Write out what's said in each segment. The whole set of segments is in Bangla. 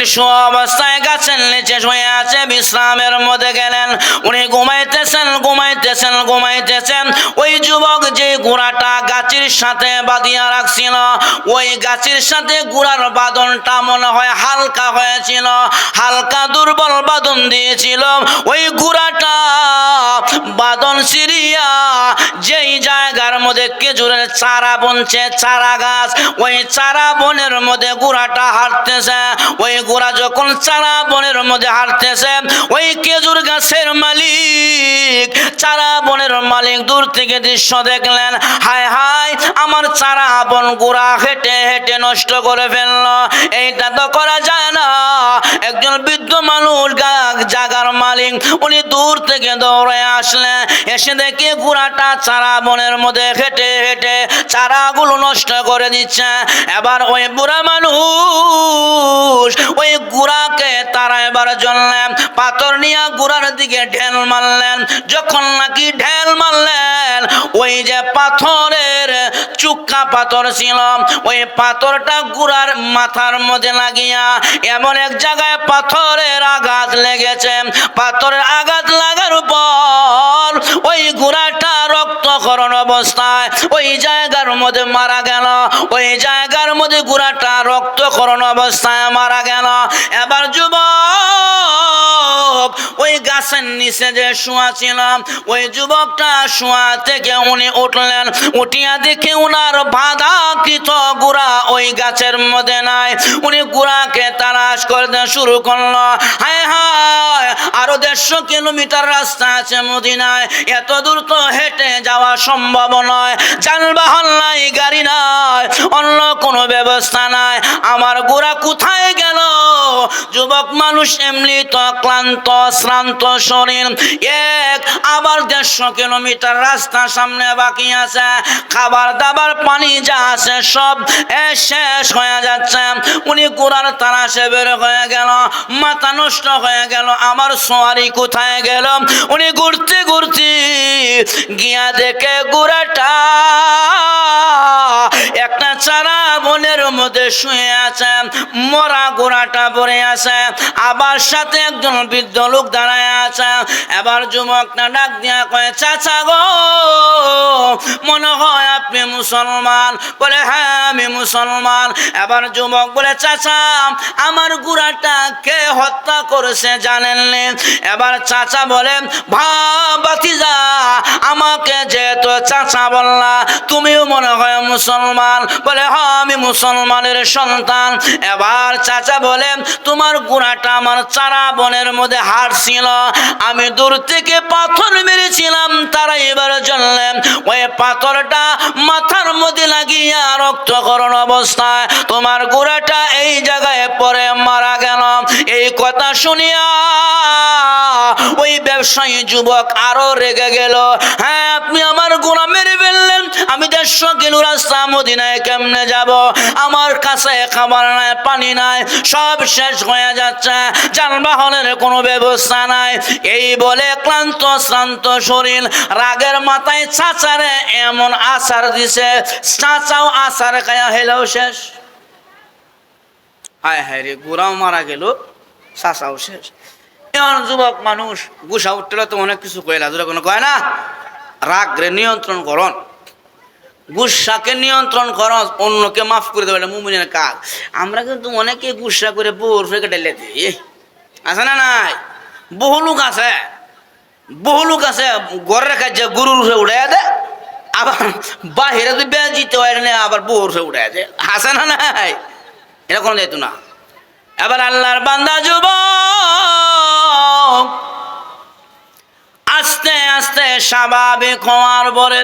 উনি অবস্থায় গাছের নিচে শুয়ে আছে, বিশ্রামের মধ্যে গেলেন। উনি ঘুমাইতেছেন। ওই যুবক যে ঘোড়াটা গাছের সাথে বাঁধিয়া রাখছিল, ওই গাছের সাথে ঘোড়ার বাঁধনটা মনে হয় হালকা হয়েছিল, হালকা দুর্বল বাঁধন দিয়েছিল। ওই ঘোড়াটা বাঁধন সিরিয়া যেই জায়গার মধ্যে খেজুরের চারা বনছে, চারা গাছ, ওই চারা বনের মধ্যে ঘোড়াটা হাঁটতেছে। ওই ঘোড়া যখন চারা বনের মধ্যে হাঁটতেছে, ওই খেজুর গাছের মালিক, চারা বনের মালিক দূর থেকে দৃশ্য দেখলেন। হায় হায়, আমার চারা বন ঘোড়া হেঁটে হেঁটে নষ্ট করে ফেললো, এইটা তো করা যায় না। একজন বৃদ্ধ মানুষ জাগার মালিক, উনি দূর থেকে দৌড়ে আসলেন। এসে দেখে ঘোড়াটা চারা বনের মধ্যে হেঁটে হেঁটে চারাগুলো নষ্ট করে দিচ্ছে। এবার ওই বুড়া মানুষ ওই ঘোড়াকে তাড়াইবার জন্য পাথর নিয়ে ঘোড়ার দিকে ঢেল মারলেন। যখন নাকি ঢেল মারলেন, ওই যে পাথরের চুক্কা পাথর ছিল, ওই পাথরটা ঘোড়ার মাথার মধ্যে লাগিয়া এমন এক জায়গায় পাথরের আঘাত লেগেছে। পাথরের আঘাত লাগার পর ওই ঘোড়াটা রক্তক্ষরণ অবস্থায় ওই জায়গার মধ্যে মারা গেল। ওই জায়গার মধ্যে ঘোড়াটা রক্তক্ষরণ অবস্থায় মারা গেল। এবার যুবক ওই গাছের নিচে যে শোয়া ছিল, ওই যুবকটা শোয়া থেকে উনি উঠলেন। উঠিয়া দেখে উনার বাঁধাকৃত ঘোড়া ওই গাছের মধ্যে নাই। উনি ঘোড়াকে তালাশ করতে শুরু করলো। হায় হায়, আরো 150 কিলোমিটার রাস্তা আছে মদিনায়, এত দূর তো হেঁটে যাওয়া সম্ভব নয়। যানবাহন নাই, গাড়ি নাই, অন্য কোনো ব্যবস্থা নাই, আমার ঘোড়া কোথায় গেল? যুবক মানুষ এমনি তো ক্লান্ত শ্রান্ত শরীর, আবার 150 কিলোমিটার রাস্তা সামনে বাকি আছে, খাবার দাবার পানি যা আছে সব শেষ হয়ে যাচ্ছে। উনি ঘোড়ার তালাশে বের হয়ে গেল, মাথা নষ্ট হয়ে গেল, আমার সোয়ারি কোথায় গেল? উনি ঘুরতে ঘুরতে গিয়া দেখে ঘোড়াটা একটা চারা বনের মধ্যে শুয়ে আছে, মরা ঘোড়াটা পড়ে আছে, আবার সাথে একজন বৃদ্ধ লোক দাঁড়ায় আছে। এবার যুবকটা ডাক দিয়া কয়, চাচা গো, মনে হয় আপনি মুসলমান? বলে হ্যাঁ, আমি মুসলমান। এবার যুবক বলে, চাচা, আমার ঘোড়াটা কে হত্যা করেছে জানেননি? এবার চাচা বলে, ভাতিজা, আমাকে যেহেতু চাচা বললা, তুমিও মনে হয় মুসলমান? বলে হ্যাঁ, আমি মুসলমানের সন্তান। এবার চাচা বলে, তোমার ঘোড়াটা আমার চারা বনের মধ্যে হাঁটছিল, আমি দূর থেকে পাথর মেরেছিলাম তারা এবার জানলেন, ওই পাথরটা মাথার মধ্যে লাগিয়া রক্তক্ষরণ অবস্থায় তোমার ঘোড়াটা এই জায়গায় পরে মারা গেল। এই কথা শুনিয়া ওই ব্যবসায়ী যুবক আরো রেগে গেল। হ্যাঁ, আপনি আমার ঘোড়া মেরে ফেললেন, আমি 150 কিলো রাস্তা মদিনায় কেমনে যাব? আমার কাছে খাবার নাই, পানি নাই, সব শেষ হয়ে যাচ্ছে, যানবাহনের কোনো ব্যবস্থা নাই। এই বলে ক্লান্ত শ্রান্ত শরীর রাগের মাথায় চাচারে এমন আচার দিছে, চাচাও আচার খায়া হেলেও শেষ। হায় হায় রে, ঘোড়াও মারা গেল, চাচাও শেষ। এমন যুবক মানুষ গুসা উঠলে তো অনেক কিছু কইলা, যেটা কোনো কয় না, রাগ রে নিয়ন্ত্রণ করন, গুসাকে নিয়ন্ত্রণ করো, অন্যকে মাফ করে দেবে, মুমিনের কাজ। আমরা কিন্তু অনেকে গুসা করে বোর ফেকে ঢেলে দিই, আছে না নাই? বহু লোক আছে, বহু লোক আছে ঘরের কাছে গরুর উঠে উঠে দেয়, আবার বাহিরে যদি বেজিতে হয় না, আবার বোর উঠে উঠে দেয়, আছে না নাই? এটা কোনো যেত না। এবার আল্লাহর বান্দা যুবক আস্তে আস্তে স্বাভাবিক হওয়ার পরে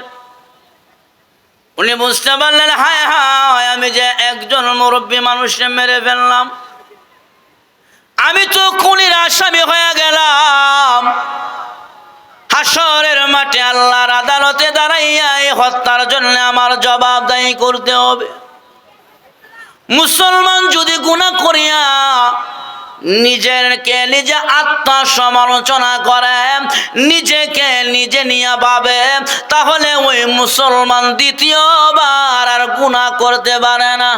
উনি বুঝতে পারলেন, হায় হায়, আমি যে একজন মুরব্বী মানুষকে মেরে ফেললাম, আমি তো খুনির আসামি হয়ে গেলাম। হাসরের মাঠে আল্লাহর আদালতে দাঁড়াইয়া এই হত্যার জন্য আমার জবাবদাহি করতে হবে। মুসলমান যদি গুনাহ করিয়া নিজেকে নিজে আত্মসমালোচনা করে, নিজেকে নিজে নিয়ে ভাবে, তাহলে ওই মুসলমান দ্বিতীয়বার আর গুনাহ করতে পারে না।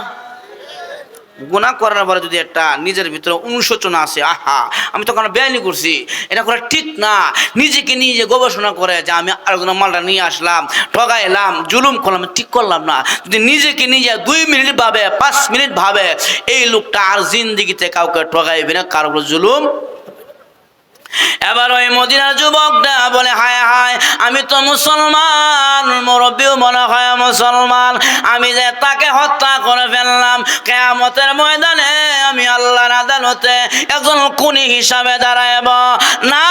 গুনাহ করার পরে যদি একটা নিজের ভিতরে অনুশোচনা আসে, আহা আমি তখন বেআইনি করছি, এটা করা ঠিক না, নিজেকে নিজে গবেষণা করে যে আমি আরেকজনের মালটা নিয়ে আসলাম, ঠগাইলাম, জুলুম করলাম, ঠিক করলাম না, যদি নিজেকে নিজে 2 মিনিট ভাবে, 5 মিনিট ভাবে, এই লোকটা আর জিন্দিগিতে কাউকে ঠগাইবে না, কারো উপর জুলুম। এবার ওই মদিনার যুবকটা বলে, হায় হায় আমি তো মুসলমান, মুরব্বিও মনে হয় মুসলমান, আমি যে তাকে হত্যা করে ফেললাম, কিয়ামতের ময়দানে আমি আল্লাহর আদালতে একজন খুনি হিসাবে দাঁড়াইব না,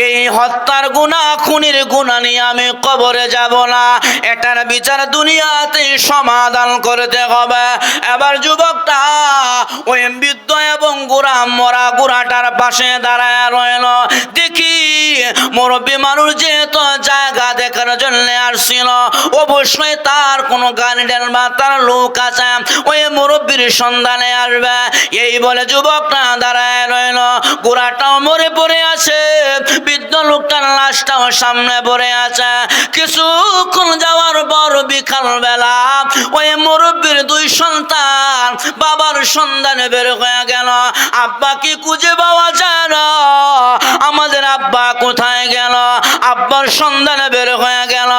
এই হত্যার গুনাহ, খুনির গুনাহ নিয়ে আমি কবরে যাব না, এটার বিচার দুনিয়াতে সমাধান করতে হবে। এবার যুবকটা ওই বৃদ্ধ এবং গোরা মরা গোরাটার পাশে দাঁড়ায় রইল। দেখি মুরব্বী মানুষ যেহেতু জায়গা দেখার জন্য আসছিল, অবশ্যই তার কোনো গার্ডেন বা তার লোক আছে, ওই মুরব্বীর সন্ধানে আসবে, এই বলে যুবকটা দাঁড়ায় রইল। গোরাটাও মরে পড়ে আছে, বৃদ্ধ লোকটার লাশটাও সামনে পড়ে আছে। কিছুক্ষণ যাওয়ার পর বিকাল বেলা ওই মুরব্বীর 2 সন্তান বাবার সন্ধানে বের হয়ে গেল। আব্বাকে খুঁজে পাওয়া যায় না, আমাদের আব্বা কোথায় গেল? আব্বার সন্ধানে বের হয়ে গেল।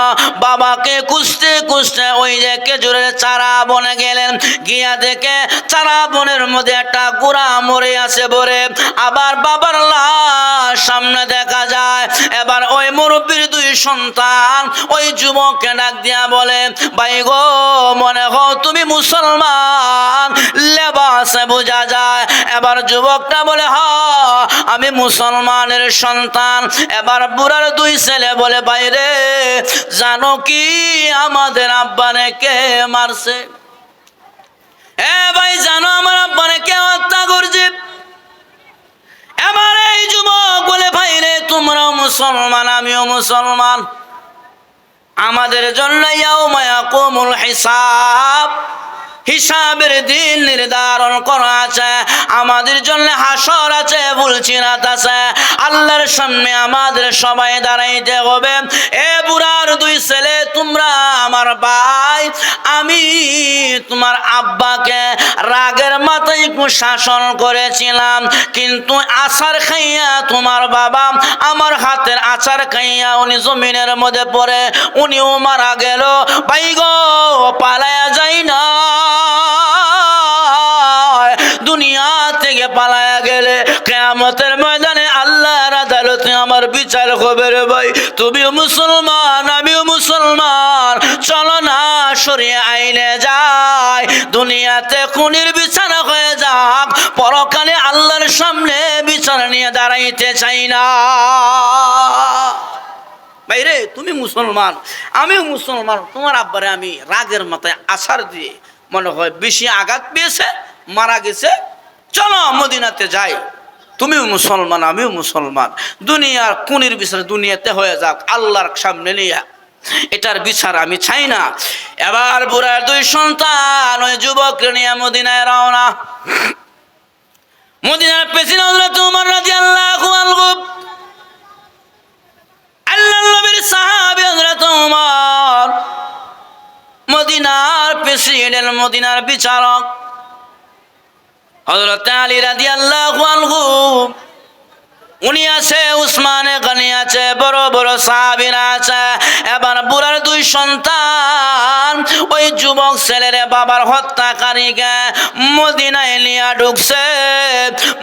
বাবাকে খুঁজতে খুঁজতে ওই যে খেজুরের চারা বনে গেলেন, গিয়া দেখে চারা বনের মধ্যে একটা গোরা মরে আছে বরে, আবার বাবার লাশ সামনে দেখা যায়। এবার ওই মুরব্বীর 2 সন্তান ওই যুবককে ডাক দিয়া বলে, ভাই গো মনে হয় তুমি মুসলমান, লেবাসে বোঝা যায়। এবার যুবকটা বলে, হ্যাঁ আমি মুসলমানের সন্তান। এবার বুড়ার 2 ছেলে বলে, ভাই রে জানো কি আমাদের আব্বানে কে মারছে? এ ভাই জানো আমার আব্বানে কে হত্যা করছে? এবার এই যুবক বলে, ভাই রে তোমরাও মুসলমান, আমিও মুসলমান, আমাদের জন্য ইয়াউমা ইয়াকুমুল হিসাব, হিসাবের দিন নির্ধারণ করা আছে, আমাদের জন্য হাসর আছে, ফুলসিরাত আছে, আল্লাহর সামনে আমাদের সবাই দাঁড়াইতে হবে। এ বুড়ার 2 ছেলে তোমরা আমার ভাই, আমি তোমার আব্বাকে রাগের মাথায় একটু শাসন করেছিলাম, কিন্তু আচার খাইয়া তোমার বাবা আমার হাতের আচার খাইয়া উনি জমিনের মধ্যে পড়ে উনিও মারা গেল। ভাই গো পালায়া যাই না, দুনিয়া থেকে পালায়া গেলে কিয়ামতের ময়দানে আল্লাহর আদালতে আমার বিচার হবে রে ভাই। তুমিও মুসলমান, আমিও মুসলমান, চলো না শরিয়া আইনে যাই, দুনিয়াতে খুনির বিচার হয়ে যাক, পরকালে আল্লাহর সামনে বিচার নিয়ে দাঁড়াইতে চাই না। ভাইরে তুমি মুসলমান, আমিও মুসলমান, তোমার আব্বারে আমি রাগের মাথায় আছাড় দিয়ে মনে হয় বেশি আঘাত পেয়েছে, মারা গেছে, চলো মদিনাতে যাই, তুমিও মুসলমান আমিও মুসলমান, দুনিয়ার খুনির বিচার দুনিয়াতে হয়ে যাক, আল্লাহর সামনে নিয়ে, এটার বিচার আমি চাই না। এবার বুড়ার 2 সন্তান ওই যুবককে নিয়ে মদিনায় রওনা। মদিনার পেছনে হযরত ওমর রাদিয়াল্লাহু আনহু, আল্লাহর নবীর সাহাবী হযরত ওমর, মদিনার প্রেসিডেন্ট, মদিনার বিচারক হযরত আলী রাদিয়াল্লাহু আনহু, উনি আছে, উসমানে গনি আছে, বড় বড় সাহাবীরা আছে। এবার বুড়ার 2 সন্তান ওই যুবক ছেলের বাবার হত্যাকারীকে মদিনায় নিয়ে ঢুকছে।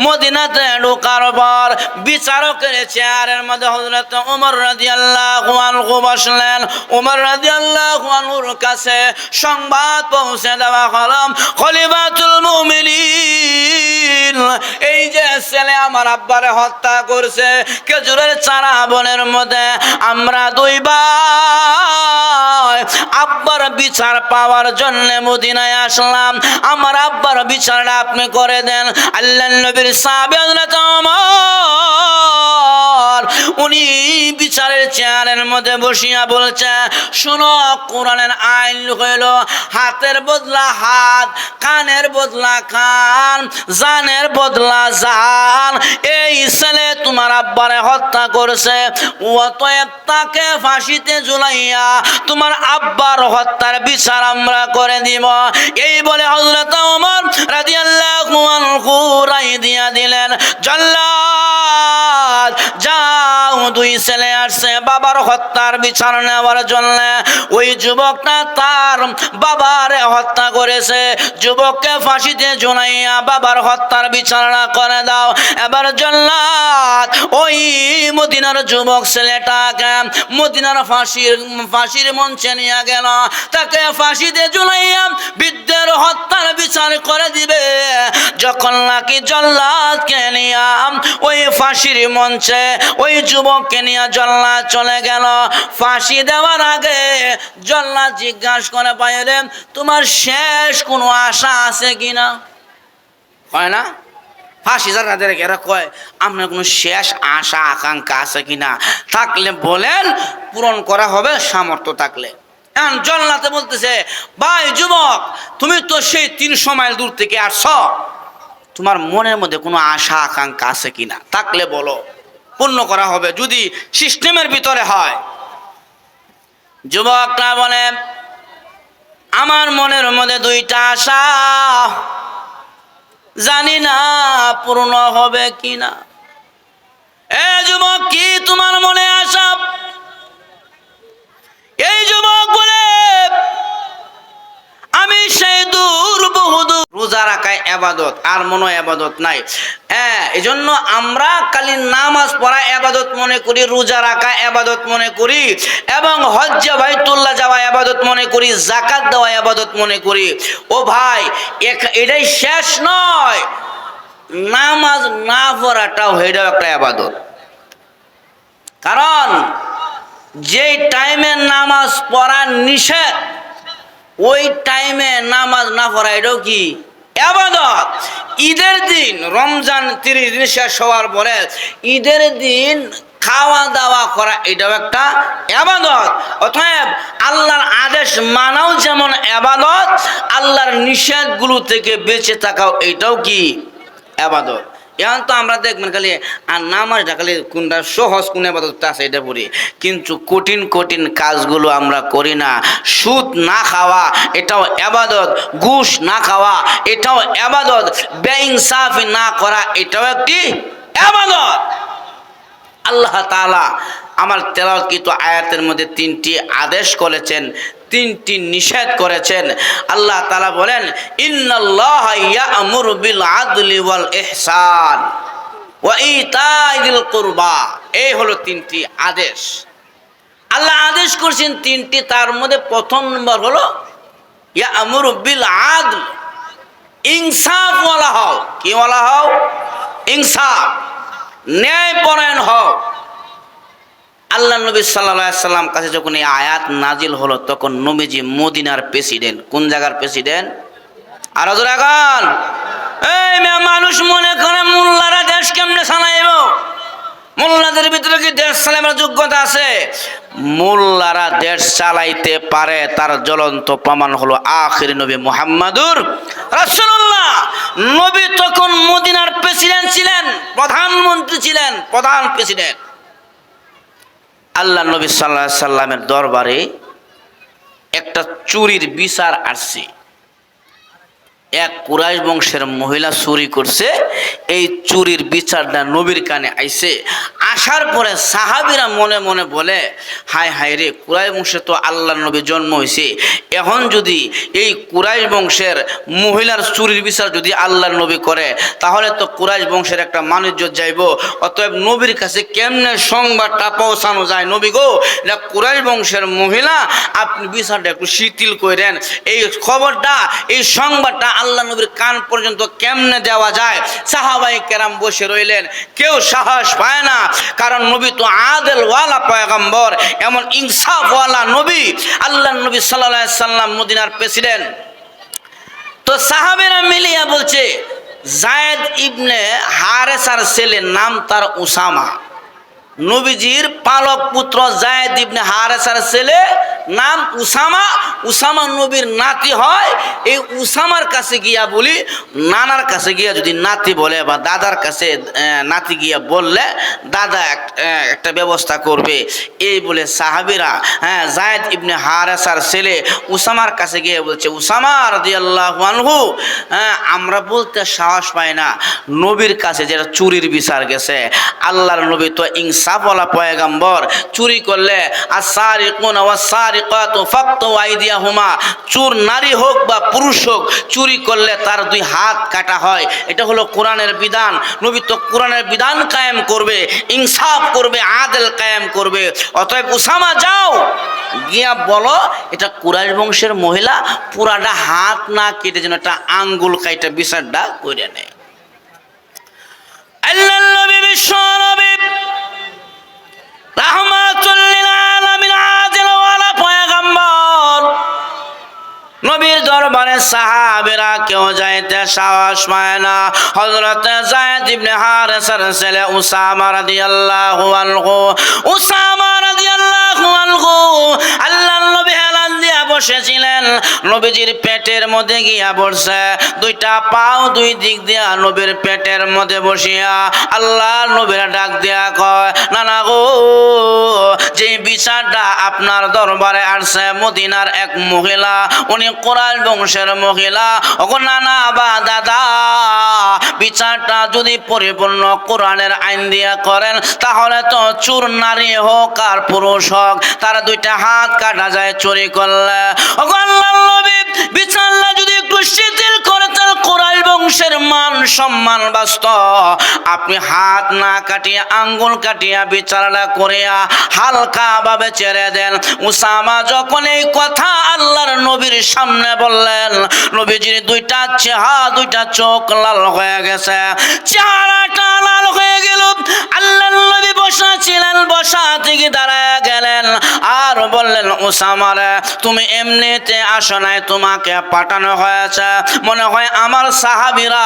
মদিনাতে ঢোকার পর বিচারকের চেয়ারের মধ্যে হযরত ওমর রাদিয়াল্লাহু আনহু বসলেন। ওমর রাদিয়াল্লাহু আনহুর কাছে সংবাদ পৌঁছে দেওয়া হলো, খলিফাতুল মুমিনিন, এই যে ছেলে আমার আব্বারে হত্যা করছে, খেজুরের চারা বনের মধ্যে আমরা 2 ভাই আব্বার বিচার পাওয়ার জন্য মদিনায় আসলাম, আমার আব্বার বিচারটা আপনি করে দেন। আল্লাহর নবীর সাহাবী হযরত ওমর উনি বিচারের চেয়ারের মধ্যে বসিয়া বলছে, শোনো, কোরআনের আইন হইল হাতের বদলা হাত, কানের বদলা কান, জানের বদলা জান। এই ছেলে তোমার আব্বারে হত্যা করেছে, অতএব তাকে ফাঁসিতে ঝুলাইয়া তোমার আব্বার হত্যার বিচার আমরা করে দিব। এই বলে হযরত ওমর রাদিয়াল্লাহু আনহু রায় দিয়া দিলেন, জল্লাদ যাও, দুই ছেলে আসছে বাবার হত্যার বিচার নেওয়ার জন্য। ওই যুবকটা তার বাবারে হত্যা করেছে, যুবককে ফাঁসিতে ঝুলাইয়া বাবার হত্যার বিচারণা করে দাও। এবার জল্লাদ ওই মদিনার যুবক ছেলেটাকে মদিনার ফাঁসির মঞ্চে নিয়ে গেল, তাকে ফাঁসিতে ঝুলাইয়া বৃদ্ধের হত্যার বিচার করে দিবে। যখন নাকি জল্লাদকে নিয়ে ওই ফাঁসির মঞ্চে ওই যুবককে নিয়ে জল্লাদ চলে গেল, ফাঁসি দেওয়ার আগে জল্লাদ জিজ্ঞাসা করে, পাইলেন তোমার শেষ কোনো আশা আছে কিনা? হয় না, ফাঁসি যারা এরা কয় আপনার কোনো শেষ আশা আকাঙ্ক্ষা আছে কিনা? থাকলে বলেন, পূরণ করা হবে সামর্থ্য থাকলে। এখন জল্লাদে বলতেছে, ভাই যুবক, তুমি তো সেই 300 মাইল দূর থেকে আসছ, তোমার মনের মধ্যে কোনো আশা আকাঙ্ক্ষা আছে কিনা? থাকলে বলো, পূর্ণ করা হবে যদি সিস্টেমের ভিতরে হয়। যুবকটা বলে, আমার মনের মধ্যে 2টা আশা, জানি না পূর্ণ হবে কিনা। এ যুবক, কি তোমার মনে আশা? এই যুবক বলে, আমি সেই দূর বহুদূর রোজা রাখায় ইবাদত, আর মনে ইবাদত নাই। হ্যাঁ, এই জন্য আমরা খালি নামাজ পড়া ইবাদত মনে করি, রোজা রাখা ইবাদত মনে করি, এবং হজ্জে বাইতুল্লাহ যাওয়া ইবাদত মনে করি, যাকাত দেওয়া ইবাদত মনে করি। ও ভাই, এটাই শেষ নয়, নামাজ না পড়াটাও এটাও একটা ইবাদত। কারণ যেই টাইমে নামাজ পড়া নিষেধ, ওই টাইমে নামাজ না পড়া এটাও কি ইবাদত। ঈদের দিন, রমজান 30 দিন শেষ হওয়ার পরে ঈদের দিন খাওয়া দাওয়া করা এটাও একটা ইবাদত। অতএব আল্লাহর আদেশ মানাও যেমন ইবাদত, আল্লাহর নিষেধগুলো থেকে বেঁচে থাকাও এটাও কি ইবাদত। এখন তো আমরা দেখবেন খালি আর নামাজটা খালি কোনটা সহজ কোন ইবাদত আছে এটা পড়ি, কিন্তু কঠিন কঠিন কাজগুলো আমরা করি না। সুদ না খাওয়া এটাও ইবাদত, ঘুষ না খাওয়া এটাও ইবাদত, বেইনসাফি না করা এটাও একটি ইবাদত। আল্লাহ তাআলা আমার তেলাওয়াতকৃত আয়াতের মধ্যে 3টি আদেশ করেছেন, 3টি নিষেধ করেছেন। আল্লাহ তাআলা বলেন, ইন্নাল্লাহা ইয়া'মুরু বিল আদলি ওয়াল ইহসান ওয়া ইতাইযিল কুরবা। এই হলো 3টি আদেশ। আল্লাহ আদেশ করেছেন 3টি, তার মধ্যে প্রথম নম্বর হলো ইয়া'মুরু বিল আদল, ইনসাফ ওয়ালা হও। কি ওয়ালা হও? ইনসাফ, ন্যায়পরায়ণ হও। আল্লাহ নবী সাল্লাল্লাহু আলাইহি সাল্লাম কাছে যখন এই আয়াত নাজিল হলো, তখন নবীজি মদিনার প্রেসিডেন্ট। কোন জায়গার প্রেসিডেন্ট? আর জোরে এখন এই মানুষ মনে করে মোল্লারা দেশ কেমনে চালাইব, মোল্লাদের ভিতরে কি দেশ চালাবার যোগ্যতা আছে? মোল্লারা দেশ চালাইতে পারে, তার জ্বলন্ত প্রমাণ হলো আখির নবী মুহাম্মাদুর রাসূলুল্লাহ। নবী তখন মদিনার প্রেসিডেন্ট ছিলেন, প্রধানমন্ত্রী ছিলেন, প্রধান প্রেসিডেন্ট। আল্লাহ নবী সাল্লাল্লাহু আলাইহি সাল্লামের দরবারে একটা চুরির বিচার আসছে। এক কুরাইশ বংশের মহিলা চুরি করছে, এই চুরির বিচারটা নবীর কানে আইছে। আসার পরে সাহাবীরা মনে মনে বলে, হায় হায় রে, কুরাইশ বংশে তো আল্লাহর নবী জন্ম হয়েছে, এখন যদি এই কুরাইশ বংশের মহিলার চুরির বিচার যদি আল্লাহর নবী করে, তাহলে তো কুরাইশ বংশের একটা মানিজ্যত যাইব। অতএব নবীর কাছে কেমনে সংবাদটা পৌঁছানো যায়? নবী গো, এটা কুরাইশ বংশের মহিলা, আপনি বিচারটা একটু শিথিল করেন। এই খবরটা, এই সংবাদটা আল্লাহ নবীর কান পর্যন্ত কেমনে দেওয়া যায়? সাহাবায়ে কেরাম বসে রইলেন, কেউ সাহস পায় না, কারণ নবী তো আদল ওয়ালা পয়গম্বর, এমন ইনসাফ ওয়ালা নবী। আল্লাহ নবী সাল্লাল্লাহু আলাইহি সাল্লাম মদিনার প্রেসিডেন্ট। তো সাহাবেরা মিলিয়া বলছে, যায়েদ ইবনে হারেসার ছেলে, নাম তার উসামা, নবীজির পালক পুত্র যায়েদ ইবনে হারেসার ছেলে নাম উসামা। উসামা নবীর নাতি হয়। এই উসামার কাছে গিয়া বলি, নানার কাছে গিয়া যদি নাতি বলে বা দাদার কাছে নাতি গিয়া বললে দাদা একটা ব্যবস্থা করবে, এই বলে সাহাবীরা যায়েদ ইবনে হারেসার ছেলে উসামার কাছে গিয়ে বলছে, উসামা রাদিয়াল্লাহু আনহু, আমরা বলতে সাহস পাই না নবীর কাছে যেটা চুরির বিচার গেছে। আল্লাহর নবী তো ইনসাফওয়ালা পয়গম্বর, চুরি করলে আস-সারিকুনা ওয়াস-সারিকাতু ফাকতু আইদিয়াহুমা, চোর নারী হোক বা পুরুষ হোক, চুরি করলে তার 2 হাত কাটা হয়। এটা হলো কোরআনের বিধান। নবী তো কোরআনের বিধান কায়েম করবে, ইনসাফ করবে, আদল কায়েম করবে। অতএব উসামা যাও গিয়া বলো এটা কুরাইশ বংশের মহিলা, পুরাটা হাত না কেটে যেন একটা আঙ্গুল কাইটা বিচারটা করে নেয়। আল্লাহর নবী বিশ্ব নবী রাহমাতুল লিল আলামিন আদিল ওয়ালা পয়গম্বর, নবীর দরবারে সাহাবীরা কেউ যাইতে সাহস পায় না। হযরত যায়েদ ইবনে হারেসার ছেলে উসামা রাদিয়াল্লাহু আনহু, উসামা রাদিয়াল্লাহু আনহু আল্লাহর নবী হেলান দিয়া বসেছিলেন, নবীজির পেটের মধ্যে গিয়া বসে, 2টা পাও 2 দিক দিয়া নবীর পেটের মধ্যে বসিয়া আল্লাহর নবীর ডাক দিয়া কয়, নানা গো, যে বিচারটা আপনার দরবারে আসছে মদিনার এক মহিলা, উনি কুরাইশ বংশের মহিলা। ওগো নানা বা দাদা, বিচারটা যদি পরিপূর্ণ কোরআনের আইন দিয়া করেন তাহলে তো চোর নারী হোক আর পুরুষ হোক তার 2টা হাত কাটা যায় চুরি করলে। ওগো আল্লাহর নবী, বিচারটা যদি একটু শিথিল করে তার কুরাইশ বংশের মান সম্মান বাঁচত, আপনি হাত না কাটিয়া আঙ্গুল কাটিয়া বিচারটা করিয়া হালকা ভাবে ছেড়ে দেন। উসামা যখন এই কথা আল্লাহর নবীর সামনে বললেন, নবীজির 2টা চেহারা 2টা চোখ লাল হয়ে গেছে, চেহারাটা লাল হয়ে গেল। আল্লাহর নবী বসা ছিলেন, বসা থেকে দাঁড়ায় গেলেন আর বললেন, উসামা রে, তুমি এমনিতে আসো নাই, তোমাকে পাঠানো হয়েছে। মনে হয় আমার সাহাবীরা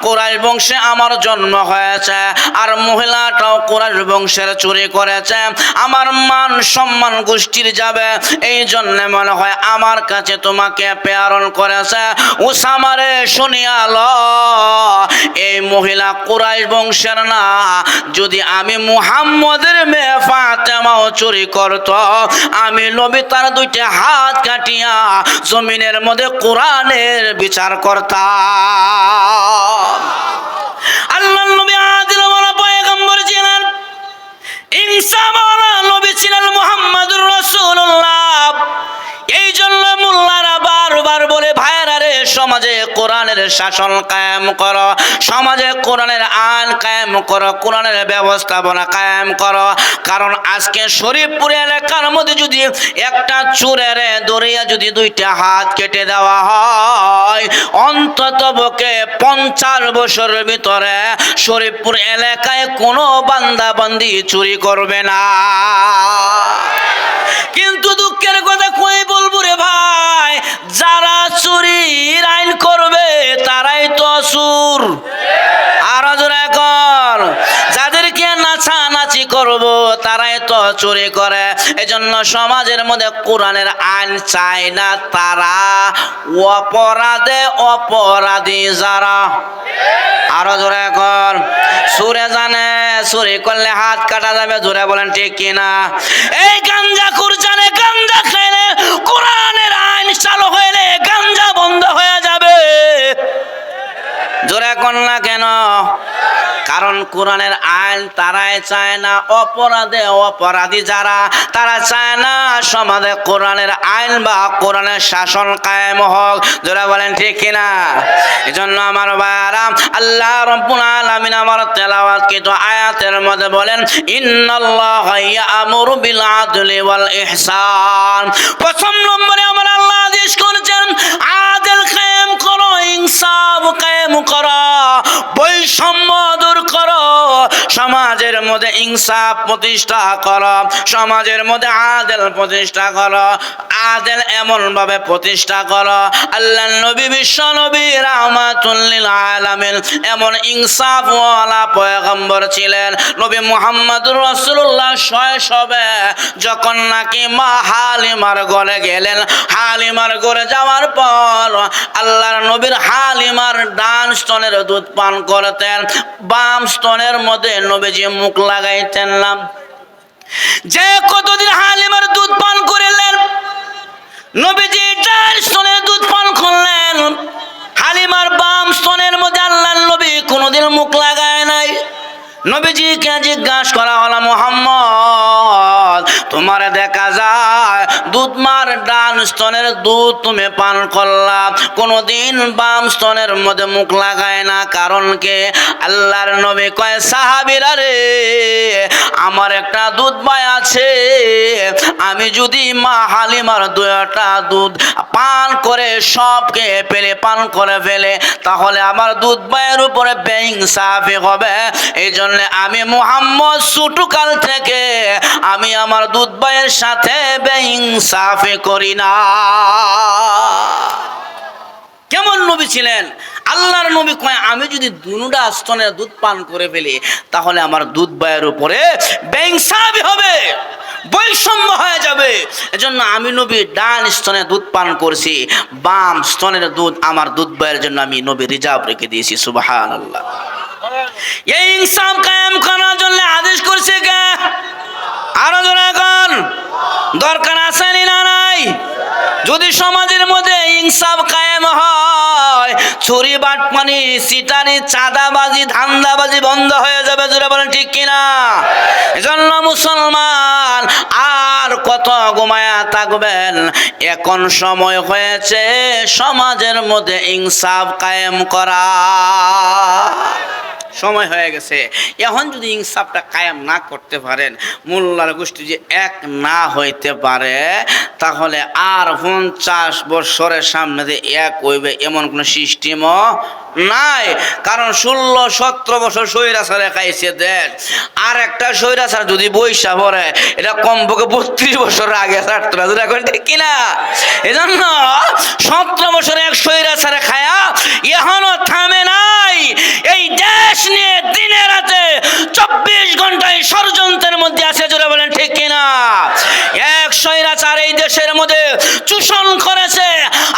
কুরাইশ বংশে আমার জন্ম হয়েছে, আর মহিলাটাও কুরাইশ বংশের চুরি করেছে, আমার মান সম্মান গোষ্ঠীর যাবে, এই জন্য মনে হয় আমার কাছে তোমাকে প্রেরণ করেছে। উসামা রে, শুনিয়া ল, এই মহিলা কুরাইশ বংশের না, যদি আমি মুহাম্মদের মেয়ে ফাতেমাও চুরি করত, আমি নবী তার 2টা হাত কাটিয়া জমিনের মধ্যে কোরআনের বিচার করতাম। আল্লাহর নবী আদিল ওয়ালা পয়গম্বর ছিলেন, ইনসাফ ওয়ালা নবী ছিলেন মুহাম্মদুর রাসূলুল্লাহ। এই জন্য মোল্লারা বারবার বলে, ভাইরা রে, সমাজে কোরআনের শাসন কায়েম করো, সমাজে কোরআনের আইন কায়েম করো, কোরআনের ব্যবস্থাপনা কায়েম করো। কারণ আজকে শরীফপুর এলাকার মধ্যে যদি একটা চোরের দরিয়া যদি 2টা হাত কেটে দেওয়া হয়, অন্তত পক্ষে 50 বছরের ভিতরে শরীফপুর এলাকায় কোনো বান্দা বান্দি চুরি করবে না। কিন্তু দুঃখের কথা কই বলবো রে ভাই, যারা চুরির আইন করবে তারাই তো চোর। আর জোরে কর, যাদেরকে নাচানাচি করব তারাই তো চুরি করে। এজন্য সমাজের মধ্যে কোরআনের আইন চায় না তারা, অপরাধে অপরাধী যারা। আরো জোরে কর, সুরে জানে চুরি করলে হাত কাটা যাবে, জোরে বলেন ঠিক কিনা? এই গাঞ্জাখোর জানে গাঞ্জা খাইলে কোরআনের আইন চালু হইলে গাঞ্জা বন্ধ হয়ে যাবে। জোরে কোন না কেন? কারণ কোরআনের আইন তারাই চায় না, অপরাধে অপরাধী যারা, তারা চায় না সমাজে কোরআনের আইন বা কোরআনের শাসন কায়েম হোক। যারা বলেন ঠিক কিনা? এজন্য আমার ভাইরা, আল্লাহ রাব্বুল আলামিন আমার তেলাওয়াতকৃত আয়াতের মধ্যে বলেন, ইন্নাল্লাহা ইয়া'মুরু বিল আদলি ওয়াল ইহসান। প্রথম নম্বরে আমার আল্লাহ আদেশ করেছেন, আদল কায়েম করো, ইনসাফ কায়েম করো। বৈষম্য দূর করো, সমাজের মধ্যে ইনসাফ প্রতিষ্ঠা করো, সমাজের মধ্যে আদেল প্রতিষ্ঠা করো। আদেল এমন ভাবে প্রতিষ্ঠা করো, আল্লাহর নবী বিশ্ব নবী রাহমাতুল লিল আলামিন এমন ইনসাফওয়ালা পয়গম্বর ছিলেন। নবী মুহাম্মদুর রাসূলুল্লাহ শৈশবে যখন নাকি মা হালিমার ঘরে গেলেন, হালিমার ঘরে যাওয়ার পর আল্লাহর নবীর হালিমার ডান স্তনের দুধ পান করতেন, বাম স্তনের মধ্যে নবীজি মুখ লাগাইতেন না। যে কতদিন হালিমার দুধ পান করিলেন, নবীজি ডান স্তনের দুধ পান করলেন, হালিমার বাম স্তনের মধ্যে আল্লাহর নবী কোনোদিন মুখ লাগায় নাই। নবীজিকে জিজ্ঞাসা করা হলো, মুহাম্মদ তোমার দেখা যায় দুধ মার ডান স্তনের দুধ তুমি পান করলা, কোনোদিন বাম স্তনের মধ্যে মুখ লাগায় না, কারণ কে? আল্লাহর নবী কয়, সাহাবীরা রে, আমার একটা দুধ ভাই আছে, আমি যদি মা হালিমার দুইটা দুধ পান করে সবকে পেলে পান করে ফেলে, তাহলে আমার দুধ ভাইয়ের উপরে বেইনসাফি হবে। এই জন্য আমি মুহাম্মদ ছোটকাল থেকে আমি আমার দুধ ভাইয়ের সাথে বেইনসাফি করি না। কেমন নবী ছিলেন? আল্লাহর নবী কয়, আমি যদি দুটা স্তনের দুধ পান করে ফেলি, তাহলে আমার দুধ ভাইয়ের উপরে বেইনসাফি হবে, বৈষম্য হয়ে যাবে। এজন্য আমি নবী ডান স্তনে দুধ পান করছি, বাম স্তনের দুধ আমার দুধ ভাইয়ের জন্য আমি নবী রিজার্ভ রেখে দিয়েছি। সুবহানাল্লাহ। এই ইনসাফ কায়েম করার জন্য আদেশ করছে কে? আরো জোরে এখন দরকার আছে না নাই? যদি সমাজের মধ্যে ইনসাফ কায়েম হয়, চুরি বাটপানি সিটারি চাঁদাবাজি ধান্দাবাজি বন্ধ হয়ে যাবে। জোরে বলেন ঠিক কিনা? এজন্য মুসলমান আর কত ঘুমায়া থাকবেন? এখন সময় হয়েছে সমাজের মধ্যে ইনসাফ কায়েম করা, সময় হয়ে গেছে। এখন যদি ইনসাফটা কায়েম না করতে পারেন, মোল্লার গোষ্ঠী যে এক না হইতে পারে, তাহলে আর 50 বছরের সামনে যে এক হইবে এমন কোনো সিস্টেমও নাই। কারণ 16-17 বছর স্বৈরাচারে খাইছে দেশ, আর একটা স্বৈরাচার যদি বৈশা পড়ে, এটা কমপক্ষে 32 বছর আগে ছাড়তো না, ঠিক কিনা? এই জন্য 17 বছরে এক স্বৈরাচারে খায়া এখনো থামে নাই। এই দেশ নিয়ে দিনে রাতে 24 ঘন্টায় ষড়যন্ত্রের মধ্যে আছে। জোরে বলেন ঠিক কিনা? এক স্বৈরাচার এই দেশের মধ্যে চুষণ করেছে,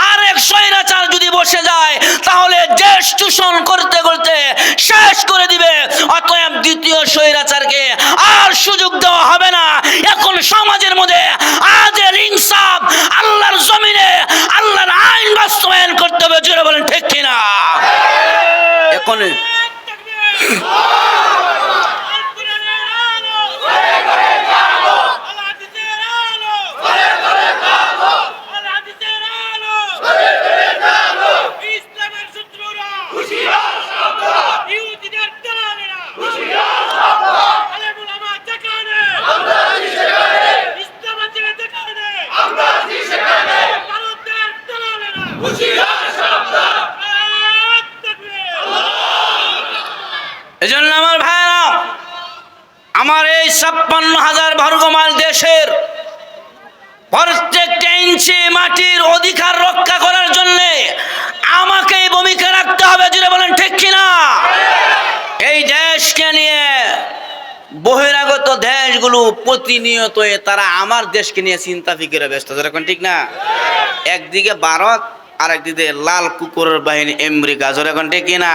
আর এক স্বৈরাচার যদি বসে যায়, তাহলে দেশ চুষণ করতে করতে শেষ করে দিবে। অতএব দ্বিতীয় স্বৈরাচারকে আর সুযোগ দেওয়া হবে না। এখন সমাজের মধ্যে আদেল ইনসাফ, আল্লাহর জমিনে আল্লাহর আইন বাস্তবায়ন করতে হবে। জোরে বলেন ঠিক কিনা? এখন এজন্য আমার ভাইরা, আমার এই 56,000 বর্গমাইল দেশের প্রত্যেকটা ইঞ্চি মাটির অধিকার রক্ষা করার জন্য আমাকে এই ভূমিকা রাখতে হবে। জুড়ে বলেন ঠিক কিনা? এই দেশকে নিয়ে বহিরাগত দেশগুলো প্রতিনিয়ত তারা আমার দেশকে নিয়ে চিন্তা ফিকিরে ব্যস্ত। যেরকম ঠিক না? একদিকে ভারত, আর একদিকে লাল কুকুরের বাহিনী আমেরিকা। যেরকম ঠিক কিনা?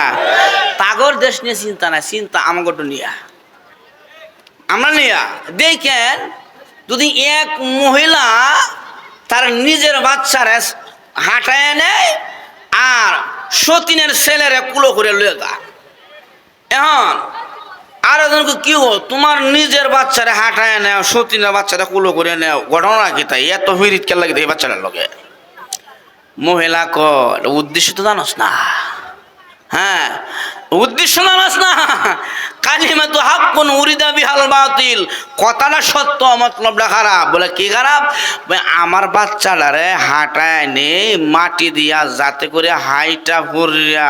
তাগর দেশ নিয়ে চিন্তা না, চিন্তা আমাকে নিয়ে আমরা নিয়ে। দেখেন, যদি এক মহিলা তার নিজের বাচ্চারা হাঁটায় নেয় আর সতীনের ছেলেরা কুলো করে লয়ে যায়, এখন আর একজনকে কি হো, তোমার নিজের বাচ্চারা হাঁটায় নেও, সতীনের বাচ্চারা কুলো করে নেও, ঘটনা কি তাই? এত ফিরিত কে লাগে এই বাচ্চাটার লগে? মহিলা কর উদ্দেশ্য তো জানোস না? হ্যাঁ, উদ্দেশ্য নামাজ না, কালিমাতু হাক্কুন উরিদা বিহাল বাতিল, কথাটা সত্য মতলবটা খারাপ। বলে কি খারাপ? আমার বাচ্চাটারে হাঁটায় নেই মাটি দিয়া, যাতে করে হাইটা হুরিয়া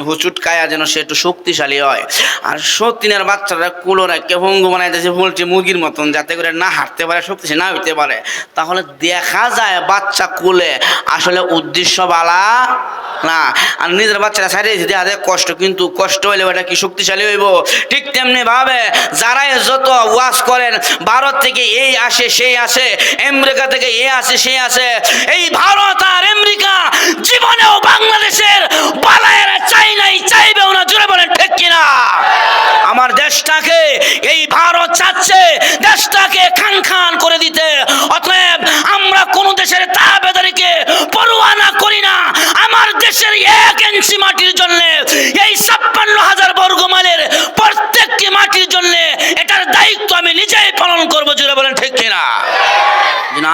হুচুটকায়া যেন সে একটু শক্তিশালী হয়। আর সতীনের বাচ্চারা কুলো রাখে ভঙ্গ বানাইতেছে বলছে মুরগির মতন, যাতে করে না হাঁটতে পারে, শক্তিশালী না হইতে পারে। তাহলে দেখা যায় বাচ্চা কুলে আসলে উদ্দেশ্য বালা না, আর নিজের বাচ্চারা সাইডে দেখা যায় কষ্ট, কিন্তু কষ্ট হইলে ওটা কি শক্তিশালী হইব? ঠিক তেমনি ভাবে যারাই যত ওয়াজ করেন ভারত থেকে এই আসে সেই আসে, আমেরিকা থেকে এ আসে সেই আসে, এই ভারত আর আমেরিকা জীবনেও বাংলাদেশের বালায়েরা চাই নাই, চাইবেও না। জোরে বলেন ঠিক কিনা? আমার দেশটাকে এই ভারত চাচ্ছে দেশটাকে খান খান করে দিতে। অতএব আমরা কোন দেশের তাবেদারিকে পরোয়া না করি না। আমার দেশের 1 ইঞ্চি মাটির জন্য, এই 56,000 বর্গ মাইলের প্রত্যেকটি মাটির জন্য এটার দায়িত্ব আমি নিজেই পালন করব। জোরে বলেন ঠিক কিনা?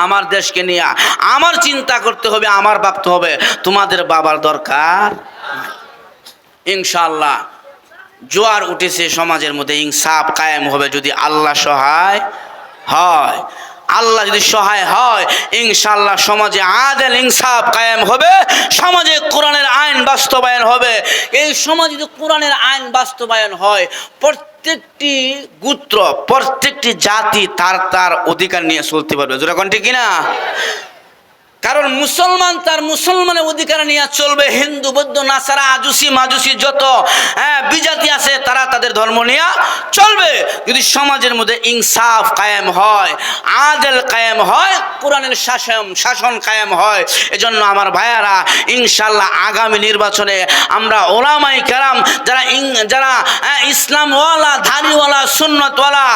আমার দেশকে নিয়ে আমার চিন্তা করতে হবে, আমার ভাবতে হবে, তোমাদের বাবার দরকার। ইনশাআল্লাহ জোয়ার উঠেছে সমাজের মধ্যে, ইনসাফ কায়েম হবে যদি আল্লাহ সহায় হয়। আল্লাহ যদি সহায় হয় ইনশাআল্লাহ সমাজে আদেল ইনসাফ কায়েম হবে, সমাজে কোরআনের আইন বাস্তবায়ন হবে। এই সমাজে যদি কোরআনের আইন বাস্তবায়ন হয়, প্রত্যেকটি গোত্র, প্রত্যেকটি জাতি তার তার অধিকার নিয়ে চলতে পারবে। যেরকম ঠিক কিনা? কারণ মুসলমান তার মুসলমানের অধিকার নিয়ে চলবে, হিন্দু বৌদ্ধ নাসারা আজুসি মাজুসি যত বিজাতি আছে তারা তাদের ধর্ম নিয়ে চলবে। যদি সমাজের মধ্যে ইনসাফ কায়েম হয়, আদেল কায়েম হয়, কোরআনের শাসন কায়েম হয়। এজন্য আমার ভাইয়ারা ইনশাআল্লাহ আগামী নির্বাচনে আমরা ওলামায়ে কেরাম যারা ইসলামওয়ালা, ধারিওয়ালা, সুন্নতওয়ালা,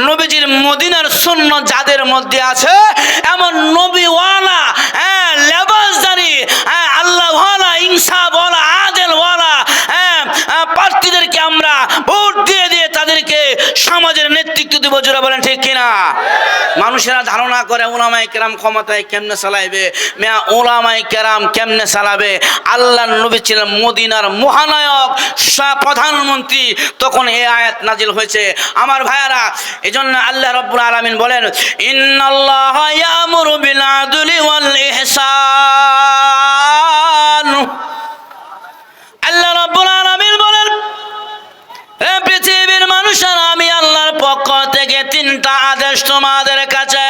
নবীজির মদিনার সুন্নত যাদের মধ্যে আছে, এমন নবীওয়ালা, লেবাসদারি, আল্লাহওয়ালা, ইনসাফওয়ালা, আদেলওয়ালা প্রার্থীদেরকে আমরা ভোট দিয়ে দিয়ে তাদেরকে সমাজের নেতৃত্ব দেব। জোরে বলেন ঠিক কিনা? মানুষেরা ধারণা করে ওলামায়ে কেরাম ক্ষমতায় কেমনে চালাইবে। ওলামায়ে কেরাম কেমনে চালাবে? আল্লাহর নবী ছিলেন মদিনার মহানায়ক, প্রধানমন্ত্রী, তখন এই আয়াত নাজিল হয়েছে। আমার ভাইয়ারা, এজন্য আল্লাহ রাব্বুল আলামিন বলেন, ইন্নাল্লাহা ইয়ামুরু বিল আদলি ওয়াল ইহসান। আল্লাহ রাব্বুল আলামিন বলেন, হে পৃথিবীর মানুষেরা, আমি আল্লাহর পক্ষ থেকে 3টা আদেশ তোমাদের কাছে।